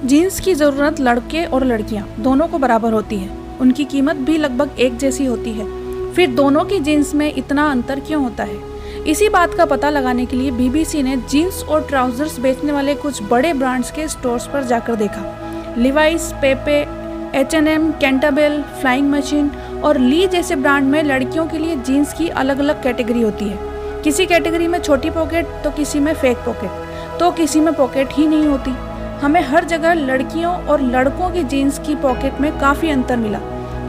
Jeans की ज़रूरत लड़के और लड़कियां दोनों को बराबर होती है। उनकी कीमत भी लगभग एक जैसी होती है। फिर दोनों की जीन्स में इतना अंतर क्यों होता है? इसी बात का पता लगाने के लिए बीबीसी ने जीन्स और ट्राउजर्स बेचने वाले कुछ बड़े ब्रांड्स के स्टोर्स पर जाकर देखा। लिवाइस, पेपे, H&M, कैंटाबेल, फ्लाइंग मशीन और ली जैसे ब्रांड में लड़कियों के लिए जीन्स की अलग अलग कैटेगरी होती है। किसी कैटेगरी में छोटी पॉकेट तो किसी में फेक पॉकेट तो किसी में पॉकेट ही नहीं होती। हमें हर जगह लड़कियों और लड़कों की जीन्स की पॉकेट में काफ़ी अंतर मिला।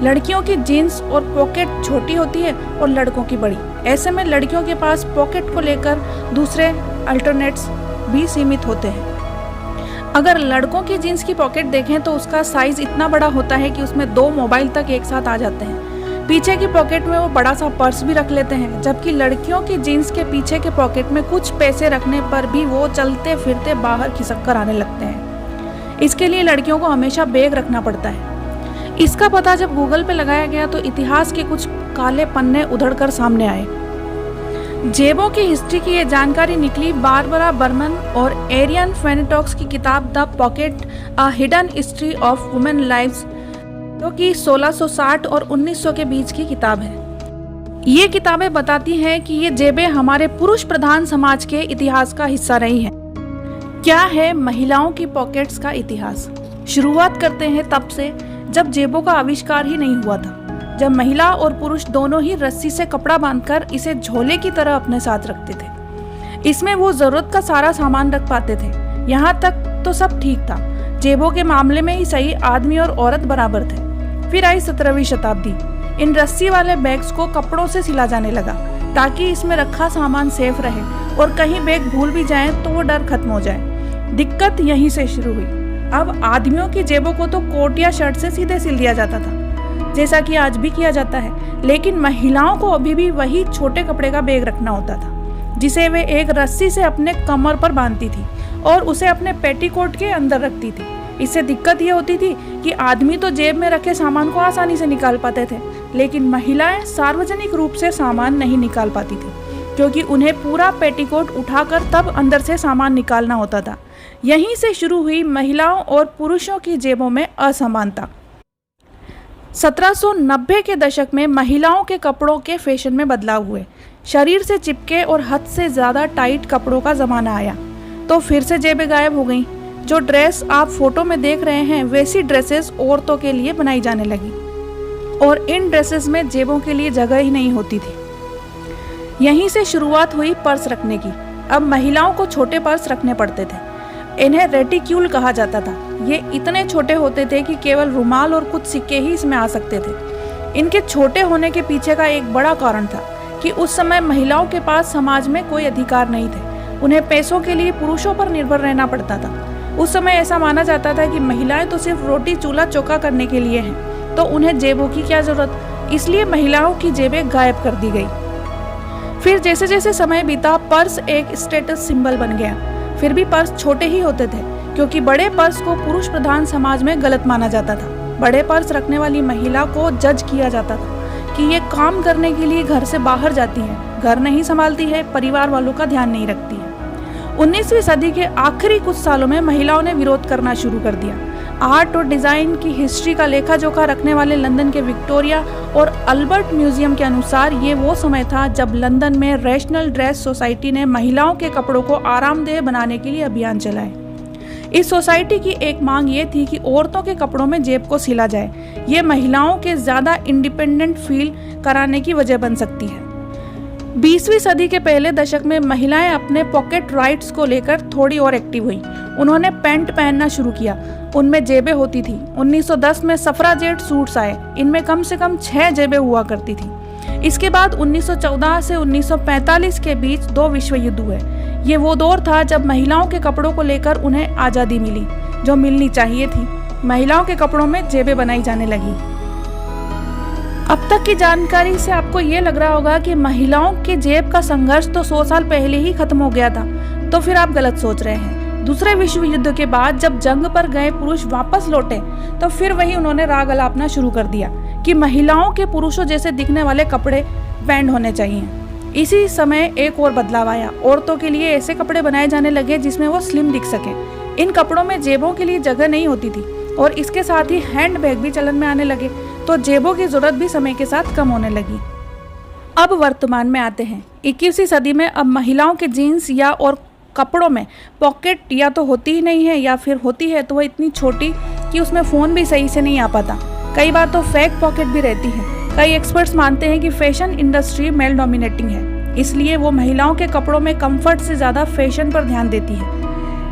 लड़कियों की जीन्स और पॉकेट छोटी होती है और लड़कों की बड़ी। ऐसे में लड़कियों के पास पॉकेट को लेकर दूसरे अल्टरनेट्स भी सीमित होते हैं। अगर लड़कों की जीन्स की पॉकेट देखें तो उसका साइज इतना बड़ा होता है कि उसमें 2 मोबाइल तक एक साथ आ जाते हैं। पीछे की पॉकेट में वो बड़ा सा पर्स भी रख लेते हैं, जबकि लड़कियों की जीन्स के पीछे के पॉकेट में कुछ पैसे रखने पर भी वो चलते फिरते बाहर खिसक कर आने लगते हैं। इसके लिए लड़कियों को हमेशा बैग रखना पड़ता है। इसका पता जब गूगल पे लगाया गया तो इतिहास के कुछ काले पन्ने उधड़कर सामने आए। जेबों की हिस्ट्री की ये जानकारी निकली बारबरा बर्मन और एरियन फेनेटॉक्स की किताब the pocket a hidden history of women lives, जो कि 1660 और 1900 के बीच की किताब है। ये किताबें बताती हैं कि ये जेबें हमारे पुरुष प्रधान समाज के इतिहास का हिस्सा रही हैं। क्या है महिलाओं की पॉकेट्स का इतिहास? शुरुआत करते हैं तब से जब जेबों का आविष्कार ही नहीं हुआ था, जब महिला और पुरुष दोनों ही रस्सी से कपड़ा बांधकर इसे झोले की तरह अपने साथ रखते थे। इसमें वो जरूरत का सारा सामान रख पाते थे। यहाँ तक तो सब ठीक था। जेबों के मामले में ही सही आदमी और औरत बराबर थे। फिर आई 17वीं शताब्दी। इन रस्सी वाले बैग्स को कपड़ों से सिला जाने लगा ताकि इसमें रखा सामान सेफ रहे और कहीं बैग भूल भी जाए तो वो डर खत्म हो जाए। दिक्कत यहीं से शुरू हुई। अब आदमियों की जेबों को तो कोट या शर्ट से सीधे सिल दिया जाता था, जैसा कि आज भी किया जाता है, लेकिन महिलाओं को अभी भी वही छोटे कपड़े का बैग रखना होता था, जिसे वे एक रस्सी से अपने कमर पर बांधती थी और उसे अपने पेटीकोट के अंदर रखती थी। इससे दिक्कत ये होती थी कि आदमी तो जेब में रखे सामान को आसानी से निकाल पाते थे, लेकिन महिलाएं सार्वजनिक रूप से सामान नहीं निकाल पाती थी, क्योंकि उन्हें पूरा पेटीकोट उठाकर तब अंदर से सामान निकालना होता था। यहीं से शुरू हुई महिलाओं और पुरुषों की जेबों में असमानता। 1790 के दशक में महिलाओं के कपड़ों के फैशन में बदलाव हुए। शरीर से चिपके और हद से ज़्यादा टाइट कपड़ों का ज़माना आया तो फिर से जेबें गायब हो गईं। जो ड्रेस आप फोटो में देख रहे हैं वैसी ड्रेसेस औरतों के लिए बनाई जाने लगी और इन ड्रेसेस में जेबों के लिए जगह ही नहीं होती थी। यहीं से शुरुआत हुई पर्स रखने की। अब महिलाओं को छोटे पर्स रखने पड़ते थे। इन्हें रेटिक्यूल कहा जाता था। ये इतने छोटे होते थे कि केवल रुमाल और कुछ सिक्के ही इसमें आ सकते थे। इनके छोटे होने के पीछे का एक बड़ा कारण था कि उस समय महिलाओं के पास समाज में कोई अधिकार नहीं थे। उन्हें पैसों के लिए पुरुषों पर निर्भर रहना पड़ता था। उस समय ऐसा माना जाता था कि महिलाएं तो सिर्फ रोटी चूल्हा चौका करने के लिए हैं, तो उन्हें जेबों की क्या जरूरत। इसलिए महिलाओं की जेबें गायब कर दी गई। फिर जैसे जैसे समय बीता पर्स एक स्टेटस सिंबल बन गया। फिर भी पर्स छोटे ही होते थे, क्योंकि बड़े पर्स को पुरुष प्रधान समाज में गलत माना जाता था। बड़े पर्स रखने वाली महिला को जज किया जाता था कि ये काम करने के लिए घर से बाहर जाती है, घर नहीं संभालती है, परिवार वालों का ध्यान नहीं रखती है। 19वीं सदी के आखिरी कुछ सालों में महिलाओं ने विरोध करना शुरू कर दिया। आर्ट और डिज़ाइन की हिस्ट्री का लेखा जोखा रखने वाले लंदन के विक्टोरिया और अल्बर्ट म्यूजियम के अनुसार ये वो समय था जब लंदन में रैशनल ड्रेस सोसाइटी ने महिलाओं के कपड़ों को आरामदेह बनाने के लिए अभियान चलाए। इस सोसाइटी की एक मांग ये थी कि औरतों के कपड़ों में जेब को सिला जाए। ये महिलाओं के ज़्यादा इंडिपेंडेंट फील कराने की वजह बन सकती है। 20वीं सदी के पहले दशक में महिलाएं अपने पॉकेट राइट्स को लेकर थोड़ी और एक्टिव हुई। उन्होंने पैंट पहनना शुरू किया, उनमें जेबें होती थी। 1910 में सफराजेट सूट्स आए, इनमें कम से कम 6 जेबें हुआ करती थी। इसके बाद 1914 से 1945 के बीच 2 विश्व युद्ध हुए। ये वो दौर था जब महिलाओं के कपड़ों को लेकर उन्हें आज़ादी मिली, जो मिलनी चाहिए थी। महिलाओं के कपड़ों में जेबें बनाई जाने लगी। अब तक की जानकारी से आपको ये लग रहा होगा कि महिलाओं के जेब का संघर्ष तो 100 साल पहले ही खत्म हो गया था, तो फिर आप गलत सोच रहे हैं। दूसरे विश्व युद्ध के बाद जब जंग पर गए पुरुष वापस लौटे तो फिर वही उन्होंने राग अलापना शुरू कर दिया कि महिलाओं के पुरुषों जैसे दिखने वाले कपड़े बैंड होने चाहिए। इसी समय एक और बदलाव आया। औरतों के लिए ऐसे कपड़े बनाए जाने लगे जिसमें वो स्लिम दिख सके। इन कपड़ों में जेबों के लिए जगह नहीं होती थी और इसके साथ ही हैंड बैग भी चलन में आने लगे, तो जेबों की जरूरत भी समय के साथ कम होने लगी। अब वर्तमान में आते हैं। 21वीं सदी में अब महिलाओं के जीन्स या और कपड़ों में पॉकेट या तो होती ही नहीं है, या फिर होती है तो वह इतनी छोटी कि उसमें फ़ोन भी सही से नहीं आ पाता। कई बार तो फेक पॉकेट भी रहती है। कई एक्सपर्ट्स मानते हैं कि फैशन इंडस्ट्री मेल डोमिनेटिंग है, इसलिए वो महिलाओं के कपड़ों में कंफर्ट से ज़्यादा फैशन पर ध्यान देती है।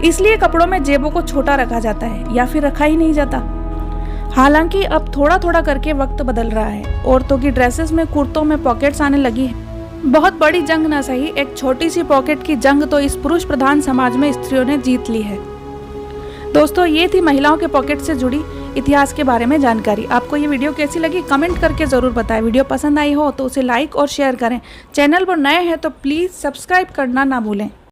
इसलिए कपड़ों में जेबों को छोटा रखा जाता है या फिर रखा ही नहीं जाता। हालांकि अब थोड़ा थोड़ा करके वक्त बदल रहा है। औरतों की ड्रेसेस में, कुर्तों में पॉकेट्स आने लगी है। बहुत बड़ी जंग ना सही, एक छोटी सी पॉकेट की जंग तो इस पुरुष प्रधान समाज में स्त्रियों ने जीत ली है। दोस्तों, ये थी महिलाओं के पॉकेट से जुड़ी इतिहास के बारे में जानकारी। आपको ये वीडियो कैसी लगी कमेंट करके ज़रूर बताएं। वीडियो पसंद आई हो तो उसे लाइक और शेयर करें। चैनल पर नए हैं तो प्लीज़ सब्सक्राइब करना ना भूलें।